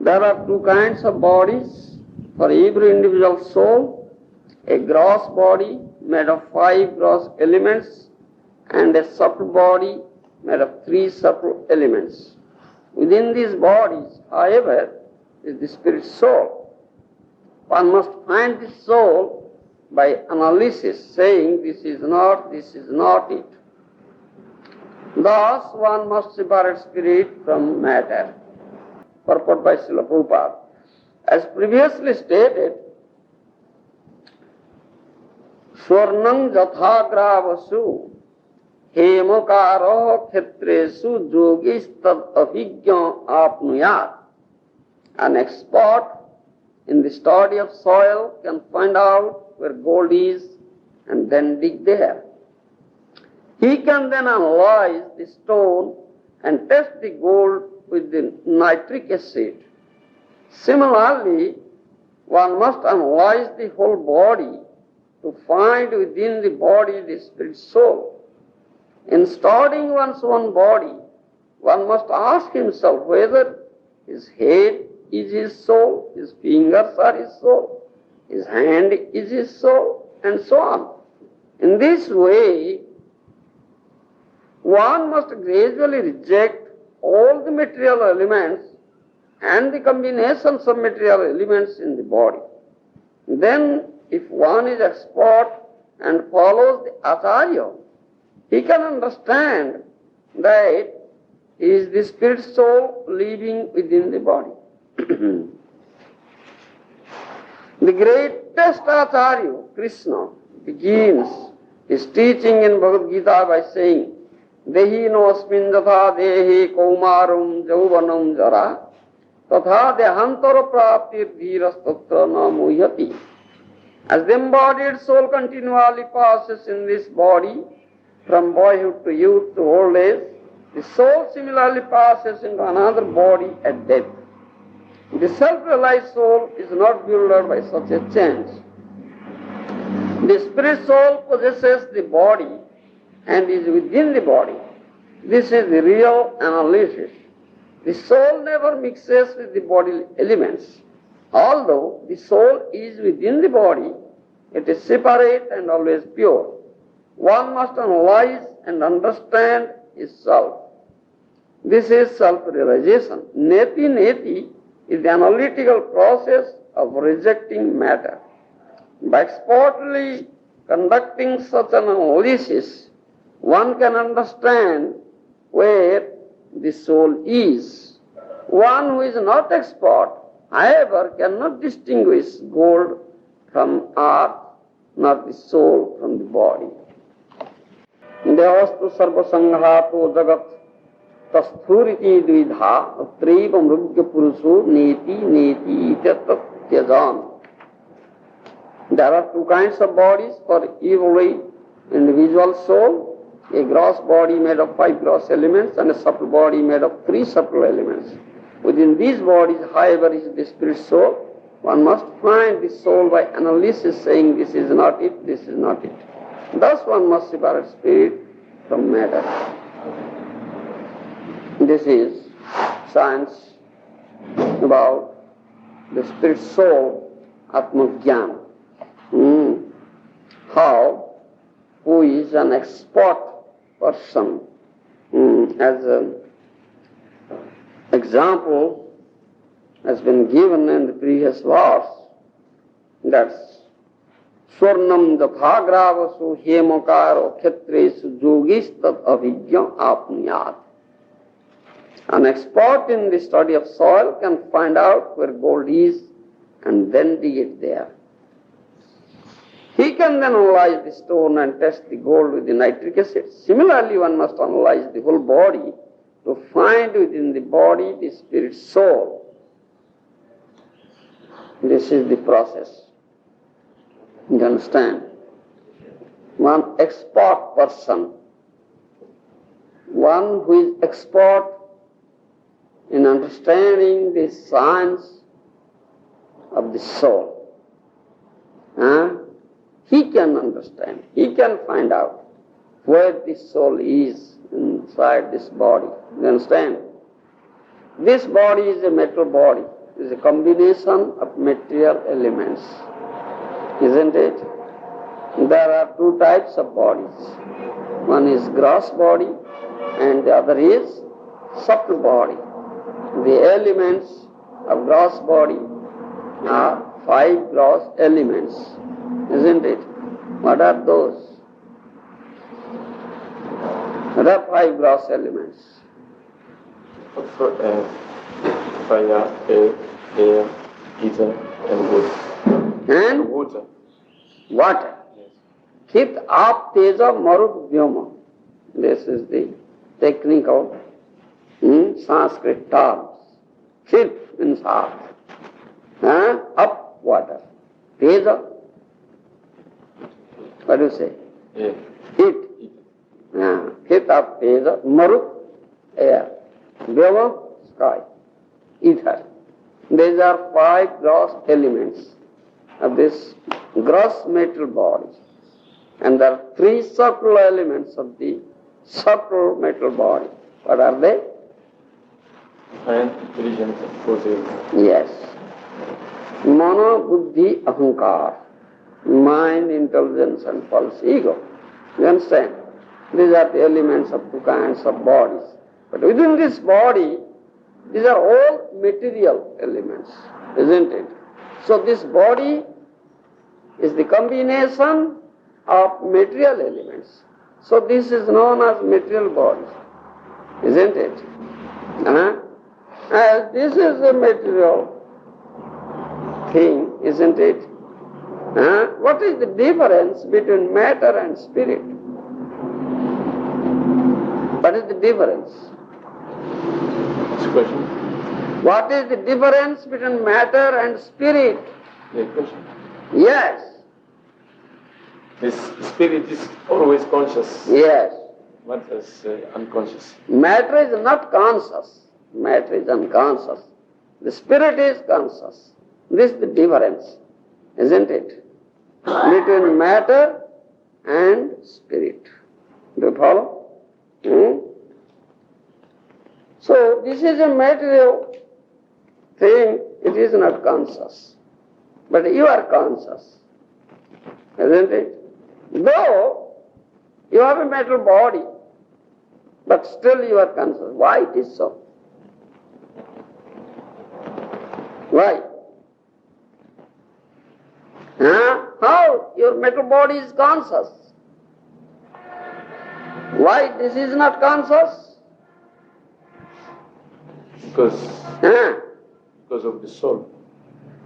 There are two kinds of bodies for every individual soul: a gross body made of 5 gross elements and a subtle body made of 3 subtle elements. Within these bodies, however, is the spirit soul. One must find the soul by analysis, saying this is not it. Thus one must separate spirit from matter. Purport by Srila Prabhupada. As previously stated, Swarnam Jathagravasu Hemokaro Khetresu Yogistad Abhigya Apnuyat. An expert in the study of soil can find out where gold is and then dig there. He can then analyze the stone and test the gold with the nitric acid. Similarly, one must analyze the whole body to find within the body the spirit soul. In studying one's own body, one must ask himself whether his head is his soul, his fingers are his soul, his hand is his soul, and so on. In this way, one must gradually reject all the material elements and the combinations of material elements in the body. Then, if one is expert and follows the Acharya, he can understand that he is the spirit soul living within the body. The greatest Acharya, Krishna, begins his teaching in Bhagavad Gita by saying, Dehi no asmin jatha dehi kaumarum jauvanam jara tatha dehantara praptir dhiras tatra na muhyati. As the embodied soul continually passes in this body, from boyhood to youth to old age, the soul similarly passes into another body at death. The self-realized soul is not bewildered by such a change. The spirit soul possesses the body and is within the body. This is the real analysis. The soul never mixes with the bodily elements. Although the soul is within the body, it is separate and always pure. One must analyze and understand itself. This is self-realization. Neti neti is the analytical process of rejecting matter. By expertly conducting such an analysis, one can understand where the soul is. One who is not expert, however, cannot distinguish gold from earth, nor the soul from the body. Devastu sarva sanghato jagat tasthuriti dvidha atraiva mrugya puruso neti neti itatat tyajan. There are two kinds of bodies for every individual soul. A gross body made of 5 gross elements and a subtle body made of 3 subtle elements. Within these bodies, however, is the spirit soul. One must find the soul by analysis, saying this is not it, this is not it. Thus one must separate spirit from matter. This is science about the spirit soul, Atma-Jnana. How, who is an expert person, as an example has been given in the previous verse, that's Swarnam Jathagravasu Hemokaro Khetresu Yogistad Abhigya Apnuyat. An expert in the study of soil can find out where gold is and then dig it there. He can then analyze the stone and test the gold with the nitric acid. Similarly, one must analyze the whole body to find within the body the spirit soul. This is the process. You understand? One expert person, one who is expert in understanding the science of the soul, he can understand, he can find out where the soul is inside this body. You understand? This body is a metal body. is a combination of material elements, isn't it? There are two types of bodies. One is gross body and the other is subtle body. The elements of gross body are 5 gross elements, isn't it? What are those? What are 5 gross elements? Fire, air, ether, and wood. And water. Water. Yes. Chit, Aap, Teja, Marut, Vyoma. This is the technical Sanskrit terms. Chit means earth. Up, water. Teja, what do you say? Yeah. Heat. Chit, Aap, Teja, Marut, air. Vyoma, sky. Ether. These are 5 gross elements of this gross material body. And there are 3 subtle elements of the subtle material body. What are they? Mind, intelligence, force. Yes. Mana, buddhi, ahankar. Mind, intelligence and false ego. You understand? These are the elements of 2 kinds of bodies. But within this body, these are all material elements, isn't it? So this body is the combination of material elements. So this is known as material body, isn't it? As this is a material thing, isn't it? What is the difference between matter and spirit? What is the difference? Question. What is the difference between matter and spirit? Yeah, question. Yes. This spirit is always conscious. Yes. What is unconscious? Matter is not conscious. Matter is unconscious. The spirit is conscious. This is the difference, isn't it? Between matter and spirit. Do you follow? So this is a material thing, it is not conscious. But you are conscious, isn't it? Though you have a material body, but still you are conscious. Why it is so? Why? How your material body is conscious? Why this is not conscious? Because of the soul.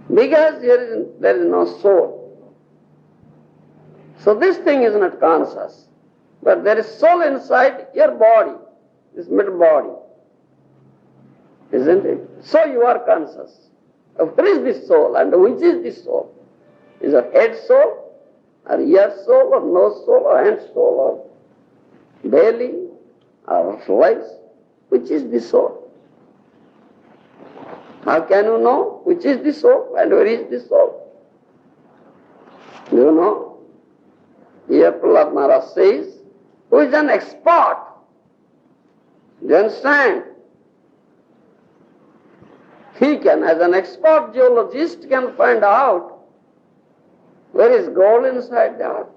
Because there is no soul. So this thing is not conscious. But there is soul inside your body, this middle body. Isn't it? So you are conscious. Where is this soul and which is this soul? Is it head soul, or ear soul, or nose soul, or hand soul, or belly, or legs? Which is the soul? How can you know which is the soul and where is the soul? Do you know? Here Prahlad Maharaj says, who is an expert? Do you understand? He can, as an expert geologist, can find out where is gold inside the earth.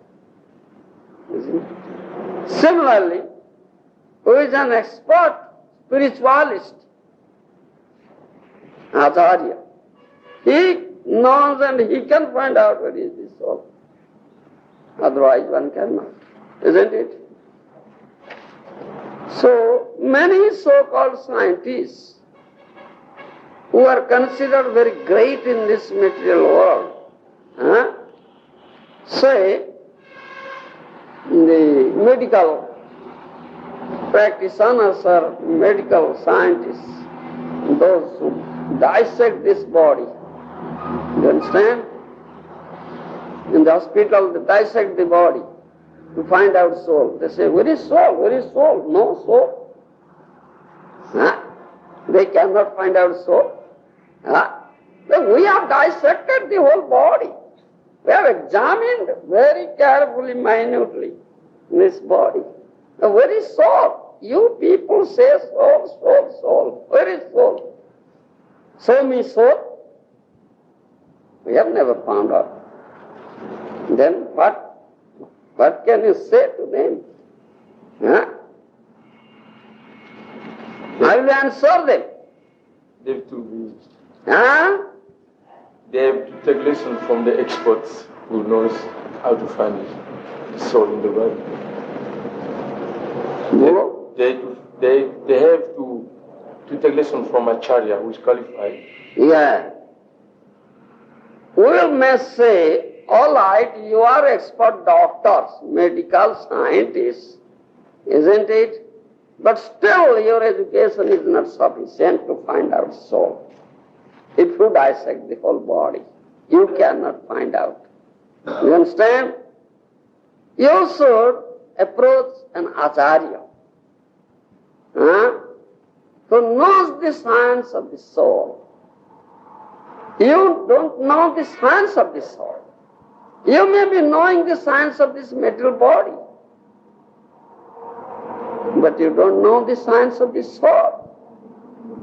Isn't it? Similarly, who is an expert spiritualist? Acharya. He knows and he can find out where is the soul. Otherwise one cannot. Isn't it? So many so-called scientists who are considered very great in this material world, say the medical practitioners or medical scientists, those who dissect this body. You understand? In the hospital they dissect the body to find out soul. They say, where is soul? Where is soul? No soul. They cannot find out soul. But we have dissected the whole body. We have examined very carefully, minutely this body. Now, where is soul? You people say soul, soul, soul. Where is soul? Show me soul. We have never found out. Then what can you say to them? Huh? I will answer them. They have to be. Huh? They have to take lesson from the experts who knows how to find the soul in the body. They have to take lesson from Acharya who is qualified. Yeah. We may say, all right, you are expert doctors, medical scientists, isn't it? But still your education is not sufficient to find out soul. If you dissect the whole body, you cannot find out. You understand? You should approach an Acharya who knows the science of the soul. You don't know the science of the soul. You may be knowing the science of this material body, but you don't know the science of the soul.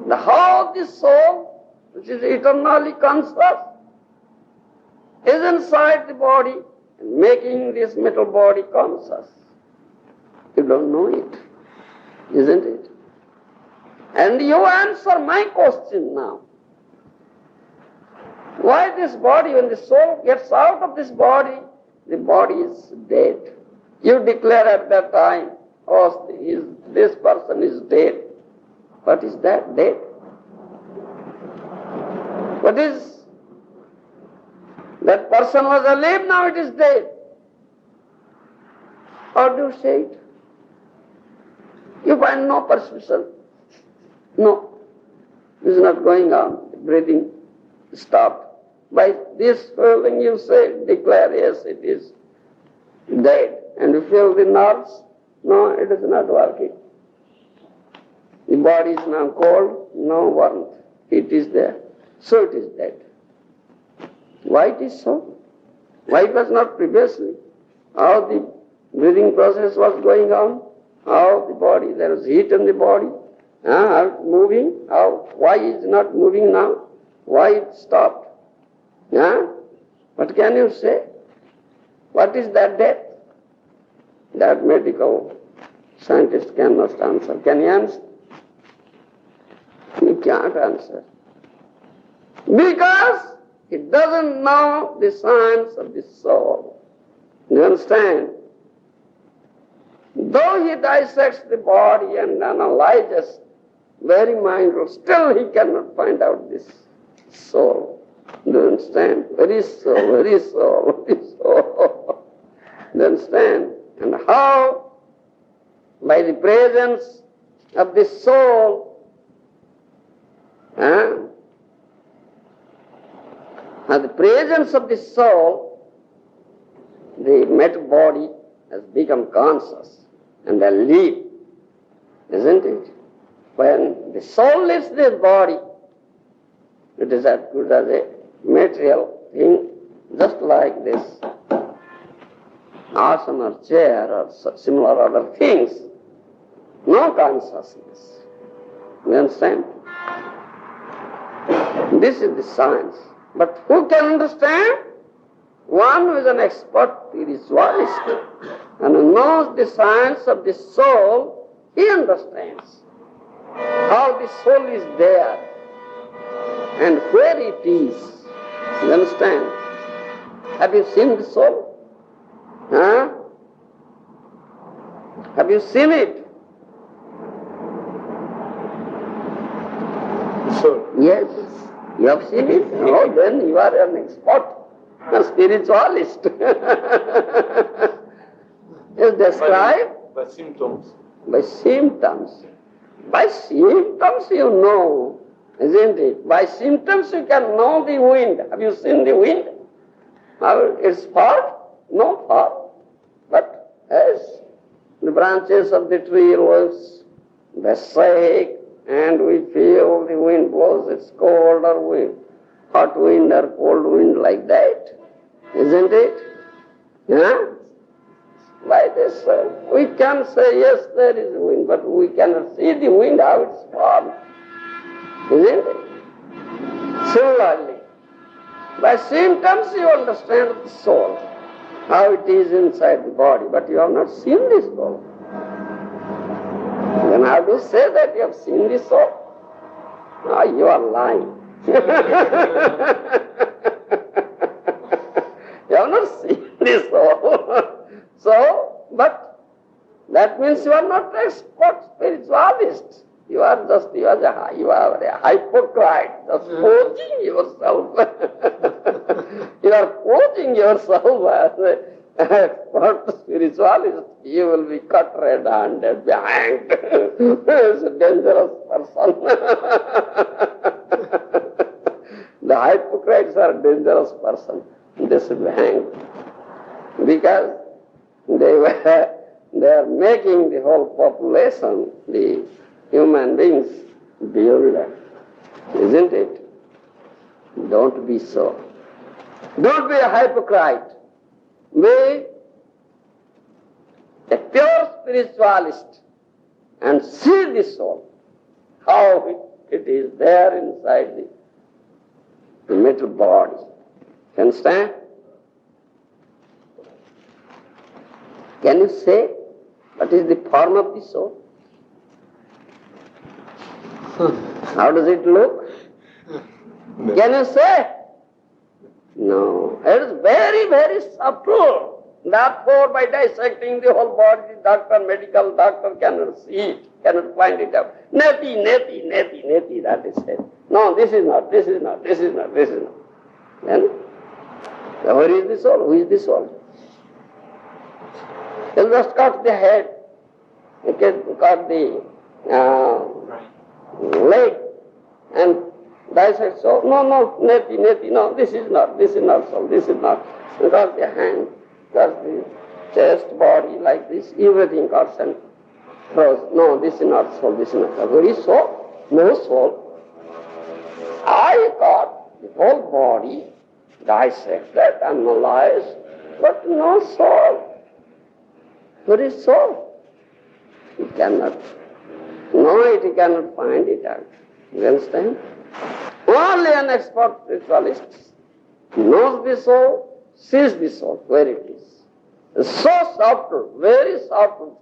How the soul, which is eternally conscious, is inside the body and making this material body conscious. You don't know it, isn't it? And you answer my question now. Why this body, when the soul gets out of this body, the body is dead. You declare at that time, oh, this person is dead. What is that? Dead? What is? That person was alive, now it is dead. How do you say it? You find no persuasion. No. It is not going on. The breathing stopped. By this feeling you say, declare, yes, it is dead. And you feel the nerves, no, it is not working. The body is now cold, no warmth. It is there. So it is dead. Why it is so? Why it was not previously? How the breathing process was going on? How the body, there was heat in the body? How it moving? Why is it not moving now? Why it stopped? What can you say? What is that death? That medical scientist cannot answer. Can you answer? He can't answer. Because he doesn't know the science of the soul. You understand? Though he dissects the body and analyzes very mindful, still he cannot find out this soul. Do you understand? Very soul, very soul, very soul. Do you understand? And how, by the presence of the soul, by the presence of the soul, the matter body has become conscious and they live, isn't it? When the soul leaves the body, it is as good as a material thing, just like this asana or chair or similar other things. No consciousness. You understand? This is the science. But who can understand? One who is an expert spiritualist and who knows the science of the soul, he understands how the soul is there and where it is. You understand? Have you seen the soul? Have you seen it? The soul? Yes. You have seen it? Oh, then you are an expert, a spiritualist. Is described by symptoms. By symptoms. By symptoms you know, isn't it? By symptoms you can know the wind. Have you seen the wind? How it's far? No far. But as the branches of the tree leaves, they shake, and we feel the wind blows, it's cold or wind, hot wind or cold wind like that, isn't it? By this, we can say, yes, there is wind, but we cannot see the wind, how it's formed, isn't it? By symptoms you understand the soul, how it is inside the body, but you have not seen the soul. Then how do you say that you have seen the soul? Ah, you are lying. You have not seen the soul. So, but that means you are not an expert spiritualist. You are a hypocrite, just posing yourself. You are posing yourself as an expert spiritualist. You will be cut red-handed, be hanged. It's a dangerous person. The hypocrites are a dangerous person. They should be hanged. Because they are making the whole population, the human beings, bewildered. Isn't it? Don't be so. Don't be a hypocrite. Be a pure spiritualist and see the soul, how it is there inside the metal body. You understand? Can you say what is the form of the soul? How does it look? No. Can you say? No. It is very, very subtle. Therefore, by dissecting the whole body, the medical doctor cannot see it, cannot find it out. Neti, that is said. No, this is not. Then, where is the soul? Who is the soul? You just cut the head, you can cut the leg, and dissect soul. No, neti, no, this is not soul, this is not. You cut the hand, cut the chest, body, like this, everything cuts and throws. No, this is not soul, this is not soul. Where is soul? No soul. I got the whole body, dissected, analyzed, but no soul. Where is soul? It cannot. No, it cannot find it out. You understand? Only an expert spiritualist knows the soul, sees the soul, where it is. It's so subtle, very subtle.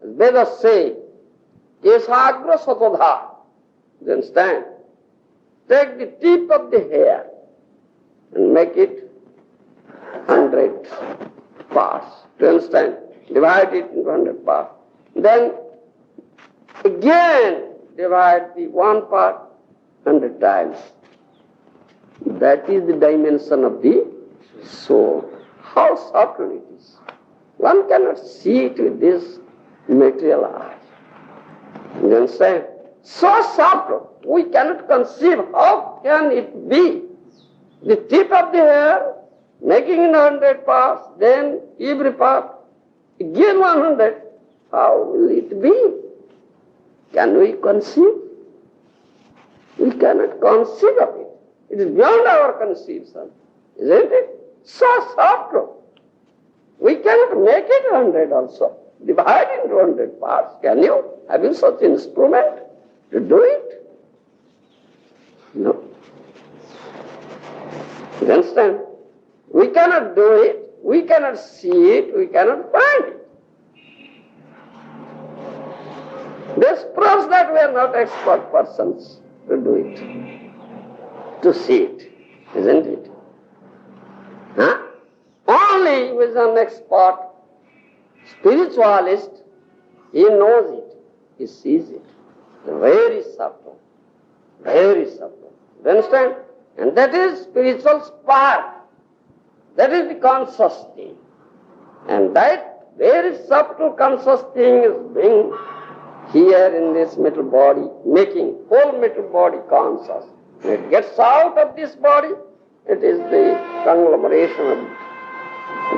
Vedas say, Kesagra Satodha. You understand? Take the tip of the hair and make it 100 parts. Do you understand? Divide it into 100 parts. Then again divide the one part 100 times. That is the dimension of the soul. How subtle it is. One cannot see it with this material eye. You understand? So subtle, we cannot conceive how can it be. The tip of the hair, making in 100 parts, then every part, again 100, how will it be? Can we conceive? We cannot conceive of it. It is beyond our conception, isn't it? So subtle. We cannot make it 100 also. Divide into 100 parts. Can you? Have you such instrument to do it? No. You understand? We cannot do it, we cannot see it, we cannot find it. This proves that we are not expert persons to do it, to see it, isn't it? Only with an expert spiritualist, he knows it, he sees it. Very subtle, very subtle. You understand? And that is spiritual spark. That is the conscious thing. And that very subtle conscious thing is being here in this metal body, making whole metal body conscious. When it gets out of this body, it is the conglomeration of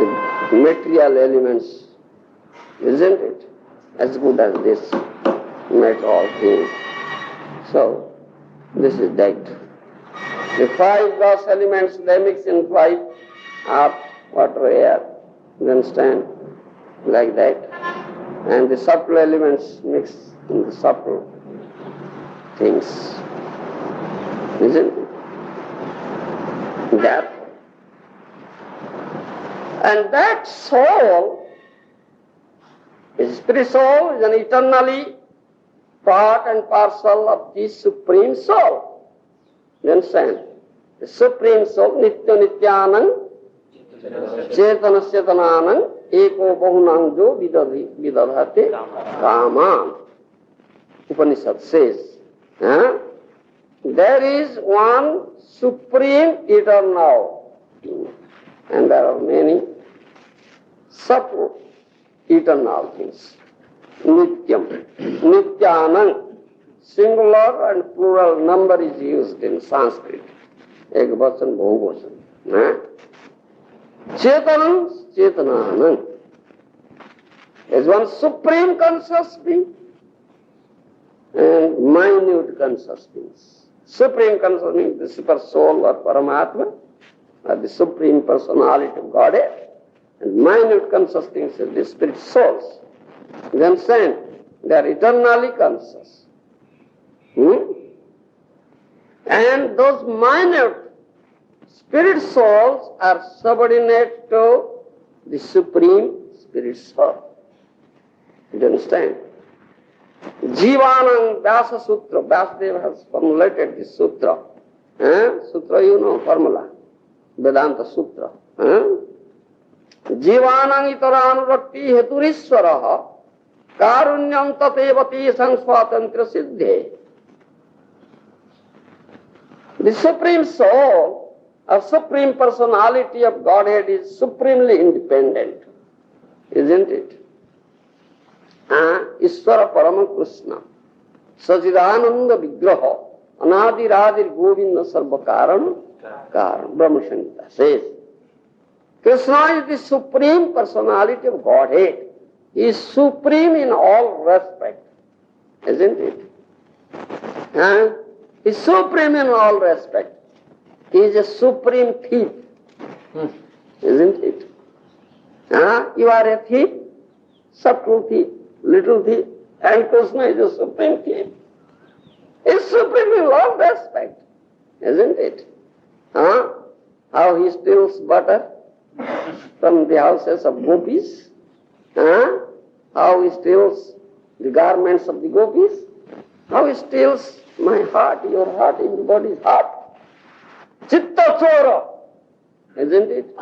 the material elements, isn't it? As good as this metal thing. So, this is that. The 5 gross elements, they mix in 5 earth, water, air. You understand? Like that. And the subtle elements mix in the subtle things. Isn't it? Therefore, and that soul, the spirit soul, is an eternally part and parcel of the Supreme Soul. You understand? The Supreme Soul, Nitya Nityanang, Chetana Chetananang, Eko Bahunangjo Vidadhate Kaman. Upanishad says, there is one supreme eternal, and there are many subtle eternal things. Nityam, Nityanang, singular and plural number is used in Sanskrit. Ekvachan, Bahuvachan. Chetanam, Chetananam. There is one supreme conscious being and minute conscious beings. Supreme conscious being, the super soul or Paramatma, or the supreme personality of Godhead, and minute conscious beings is the spirit souls. You understand? They are eternally conscious. And those minute spirit souls are subordinate to the supreme spirit soul. You understand? Jivanang Vyasa Sutra. Vyasadeva has formulated this sutra. Sutra, you know, formula. Vedanta Sutra. Jivanang itaranurati heturishwaraha karunyam tatevati sangswatantra siddhe. The Supreme Soul, or Supreme Personality of Godhead, is supremely independent, isn't it? Ishvara Parama Krishna, Sachidananda Vigraha, Anadiradir Govinda Sarva Karan, Brahma Samhita says. Krishna is the Supreme Personality of Godhead. He is supreme in all respect, isn't it? He is supreme in all respect. He is a supreme thief, isn't it? You are a thief, subtle thief, little thief, and Krishna is a supreme thief. He is supreme in all respect, isn't it? How he steals butter from the houses of gopis, how he steals the garments of the gopis, how he steals my heart, your heart, everybody's heart. Chitta Chora, isn't it?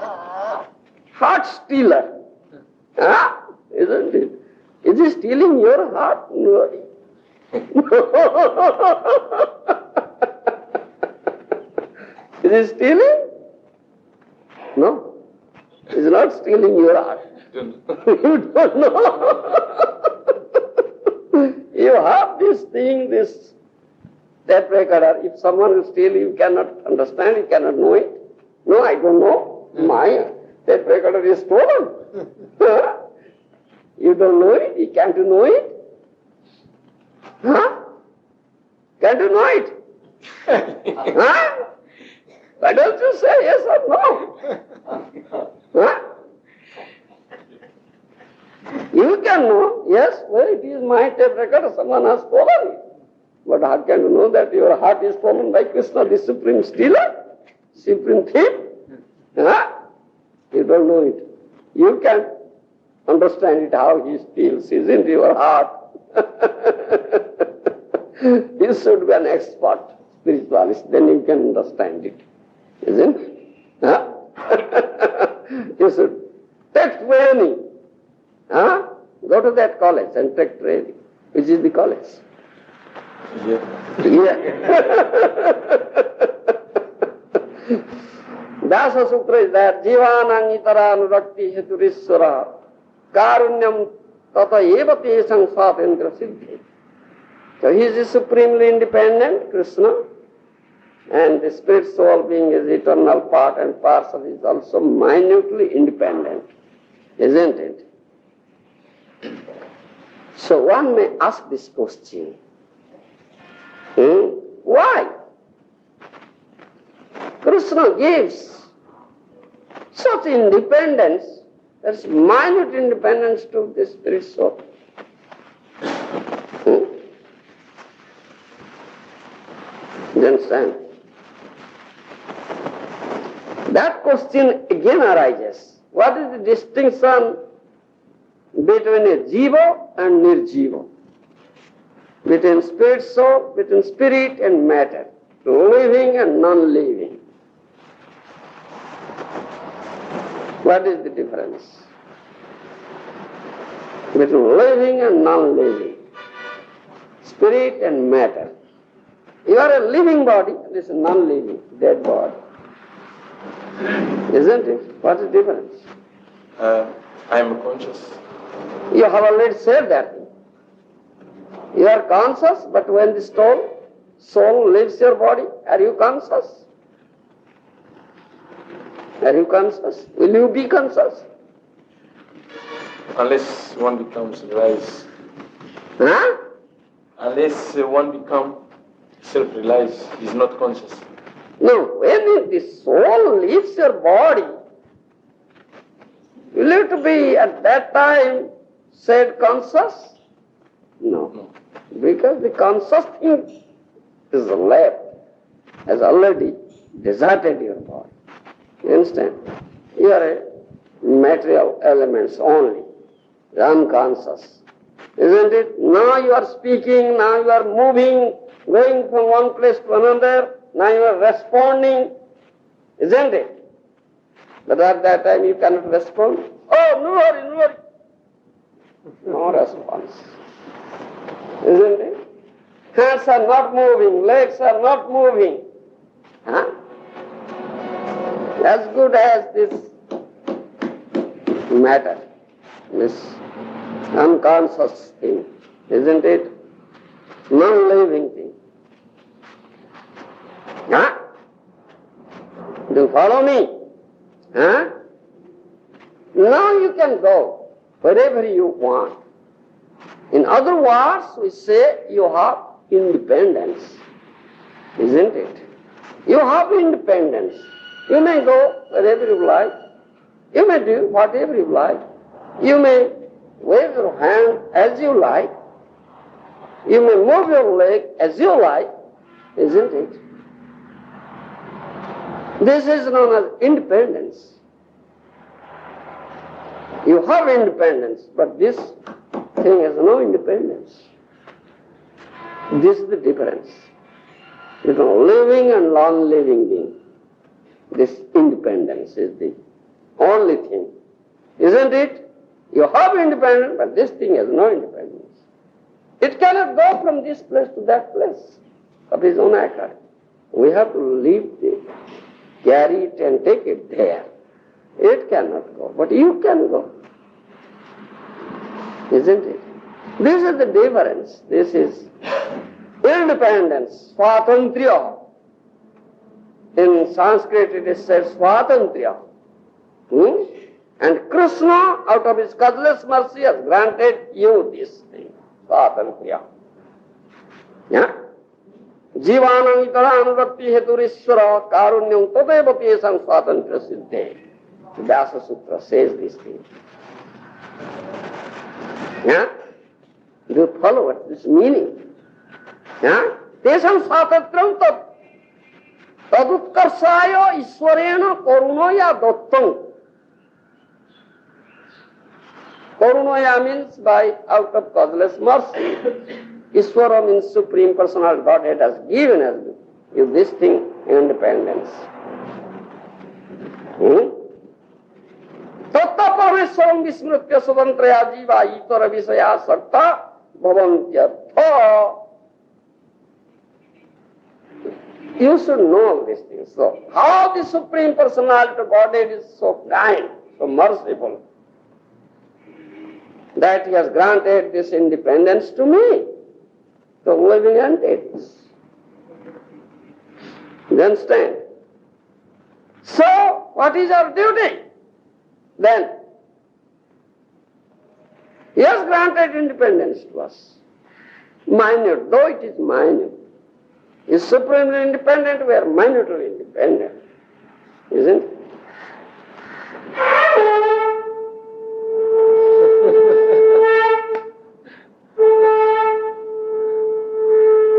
Heart stealer, isn't it? Is he stealing your heart? No. Is he stealing? No. He's not stealing your heart. You don't know. You have this thing, this tape recorder. If someone will steal, you cannot understand, you cannot know it. No, I don't know. My tape recorder is stolen. You don't know it? You can't know it? Can't you know it? Why don't you say yes or no? You can know, yes, well, it is my tape recorder, someone has stolen it. But how can you know that your heart is stolen by Krishna, the supreme stealer, supreme thief? You don't know it. You can understand it how he steals, isn't your heart? You should be an expert spiritualist, then you can understand it, isn't it? You should take training. Go to that college and take training. Which is the college? Yeah. Dasa Sutra is that Jivanang itaranurati heturishwara karunyam tata eva tesang swatendra siddhi. So he is supremely independent, Krishna, and the spirit soul being his eternal part and parcel is also minutely independent, isn't it? So one may ask this question, why? Krishna gives such independence, there's minute independence to the spirit soul. You understand? That question again arises. What is the distinction between a jiva and nirjiva? Between spirit soul, between spirit and matter, living and non-living. What is the difference between living and non-living, spirit and matter? You are a living body, this is a non-living, dead body. Isn't it? What is the difference? I am conscious. You have already said that. You are conscious, but when the soul leaves your body, are you conscious? Are you conscious? Will you be conscious? Unless one becomes realized. Huh? Unless one becomes self-realized, is not conscious. No, when the soul leaves your body, will it be at that time said conscious? No. Because the conscious thing is left, has already deserted your body. You understand? You are a material elements only, unconscious. Isn't it? Now you are speaking, now you are moving, going from one place to another, now you are responding, isn't it? But at that time you cannot respond. Oh, no worry, no worry. No response. Isn't it? Hands are not moving, legs are not moving. Huh? As good as this matter, this unconscious thing, isn't it? Non-living thing. Huh? Do you follow me? Huh? Now you can go wherever you want. In other words, we say you have independence, isn't it? You have independence. You may go wherever you like. You may do whatever you like. You may wave your hand as you like. You may move your leg as you like, isn't it? This is known as independence. You have independence, but this thing has no independence. This is the difference between living and non-living being. This independence is the only thing. Isn't it? You have independence, but this thing has no independence. It cannot go from this place to that place of its own accord. We have to leave it, carry it and take it there. It cannot go, but you can go. Isn't it? This is the difference. This is independence, swatantriya. In Sanskrit it is said swatantriya. And Krishna, out of his causeless mercy, has granted you this thing, swatantriya. Yeah? Jivanam itaranvatti heturishvara karunyam tadeva tesam swatantriya siddhe. The Vyasa Sutra says this thing. Yeah? Do you follow what this meaning? Yeah? Tesam swatantriyam tadutkarsaya iswarena karunoya dottam. Karunoya means by out of causeless mercy. Iswara means Supreme Personal Godhead has given us you this thing, independence. Tatta parmeswaram vismritya sudantraya jiva itara visaya sakta bhavantyartha. You should know these things. So, how the Supreme Personality of Godhead is so kind, so merciful, that He has granted this independence to me, to living entities. You understand? So, what is our duty then? He has granted independence to us. Minute, though it is minute. He is supremely independent, we are minutely independent. Isn't it?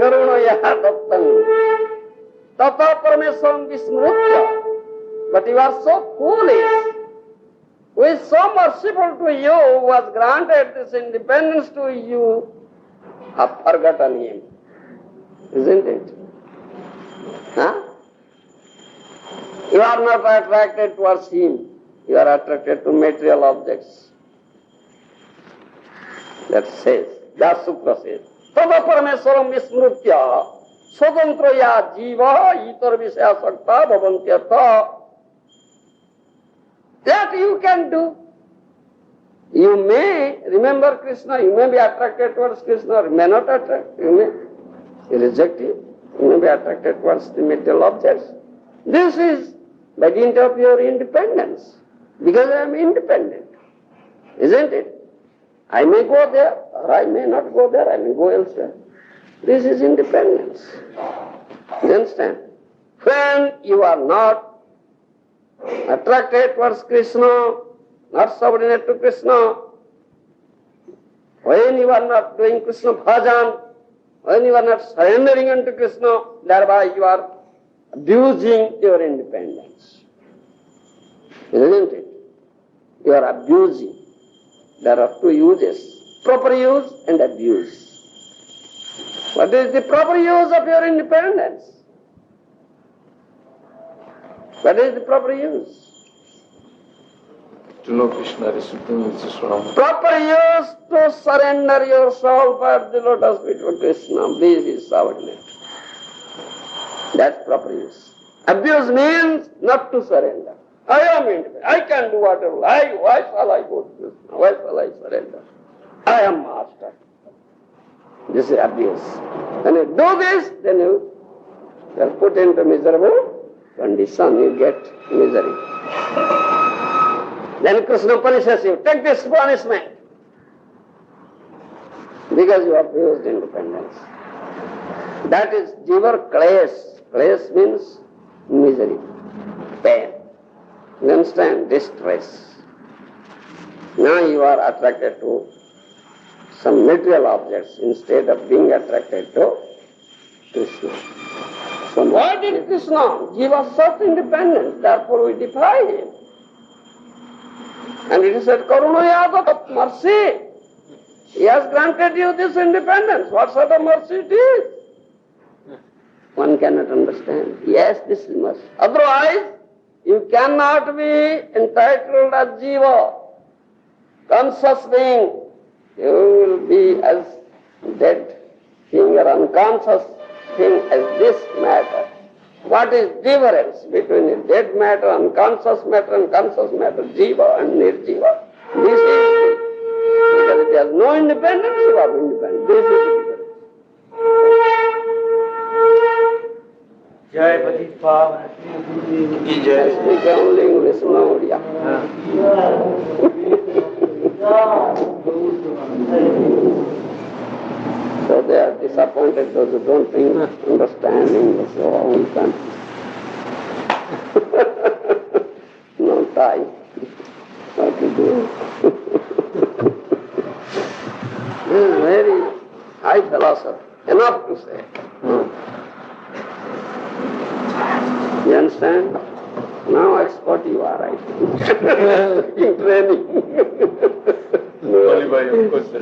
Karunaya dattam tata parameswaram vismritya But you are so foolish. Who is so merciful to you, who has granted this independence to you, have forgotten him. Isn't it? Huh? You are not attracted towards him. You are attracted to material objects. That says, that sutra says, Tada Parameswaram Vismrutya Swatantraya Jiva Itar Visayasakta Bhavantyartha. That you can do. You may remember Krishna, you may be attracted towards Krishna, or you may not attract, you may reject him, you may be attracted towards the material objects. This is by dint of your independence, because I am independent, isn't it? I may go there, or I may not go there, I may go elsewhere. This is independence. You understand? When you are not attracted towards Krishna, not subordinate to Krishna, when you are not doing Krishna bhajan, when you are not surrendering unto Krishna, thereby you are abusing your independence. Isn't it? You are abusing. There are two uses, proper use and abuse. What is the proper use of your independence? What is the proper use? To know Krishna, the Supreme is Swami. Proper use to surrender your soul for the lotus feet of Krishna. This is subordinate. That's proper use. Abuse means not to surrender. I am independent. I can do whatever. Why shall I go to Krishna? Why shall I surrender? I am master. This is abuse. When you do this, then you are put into miserable condition. You get misery. Then Krishna punishes you. Take this punishment. Because you have abused independence. That is jiva klesh. Klesh means misery, pain. You understand? Distress. Now you are attracted to some material objects instead of being attracted to Krishna. So why did Krishna give us such independence? Therefore we defy him. And it is said, Karunayada, mercy. He has granted you this independence. What sort of mercy it is? One cannot understand. Yes, this is mercy. Otherwise, you cannot be entitled as jiva, conscious being. You will be as dead thing or unconscious thing as this matter. What is difference between a dead matter, unconscious matter and conscious matter, jiva and nirjiva? This is the, because it has no independence, you are independent. This is the difference. Jai Bhajit Pavan. I speak only English, no Odia. So they are disappointed, those who don't understand English, so we can't. No time. What to do? This is very high philosophy. Enough to say. You understand? Now expert you are, I think. In training. Only by your question.